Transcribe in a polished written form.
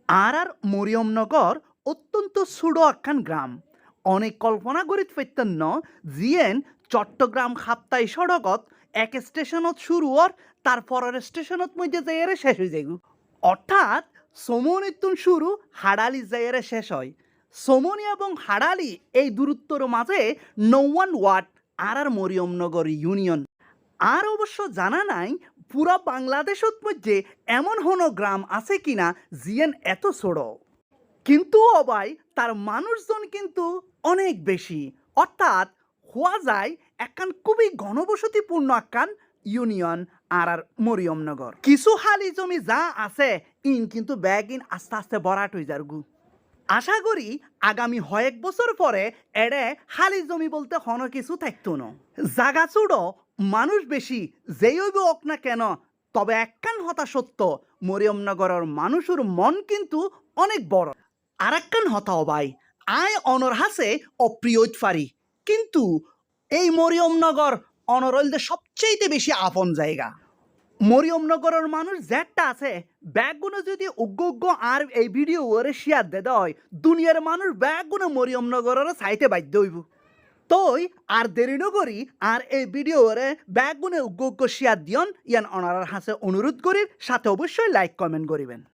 আর মরিয়মনগর অত্যন্ত ছোট একখান গ্রাম। অনেক কল্পনা করিত পারতেন ন জিয়েন চট্টগ্রাম খাপ্তাই সড়কত এক স্টেশনত শুরু হর তার পরের স্টেশনত মধ্যে যাইয়ারে শেষ হয়ে যাইগু। অর্থাৎ সমনিতুন শুরু হাড়ালি যাইয়ারে শেষ হয়। সমনি এবং হাড়ালি এই দূরত্বর মাঝে ৯ ওয়ার্ড আর মরিয়মনগর ইউনিয়ন। আর অবশ্য জানা নাই পুরা বাংলাদেশত মধ্যে এমন কোনো গ্রাম আছে কিনা জিয়েন এত ছোট। কিন্তু অবাই তার মানুষজন কিন্তু অনেক বেশি। অর্থাৎ হওয়া যায় একখান খুবই ঘনবসতিপূর্ণ একখান ইউনিয়ন আর মরিয়মনগর। কিছু হালি জমি যা আছে ইন কিন্তু ব্যাগ ইন আস্তে আস্তে বরাট হয়ে যার গু। আশা করি আগামী কয়েক বছর পরে এড়ে হালি জমি বলতে হন কিছু থাকতো না। জাগা চুড়ো মানুষ বেশি যেই হইব হোক না কেন, তবে একখান হতা সত্য মরিয়মনগরের মানুষের মন কিন্তু অনেক বড়। আর একখান হতা ভাই আয় অনর হাসে অপ্রিয় ফারি, কিন্তু এই মরিয়মনগর অনরলদের সবচেয়ে বেশি আপন জায়গা। মরিয়মনগরের মানুষ যেটা আছে ব্যাগগুলো যদি উগ্র আর এই ভিডিও ওরে শেয়ার দে দেয়, দুনিয়ার মানুষ ব্যাগগুলো মরিয়মনগরের সাইতে বাধ্য হইব। তই আর দেরি নকরি আর এই ভিডিও ওরে ব্যাগগুলো উগ্র শেয়ার দিয়ন ইয়ান অনারার হাসে অনুরোধ করি, সাথে অবশ্যই লাইক কমেন্ট করিবেন।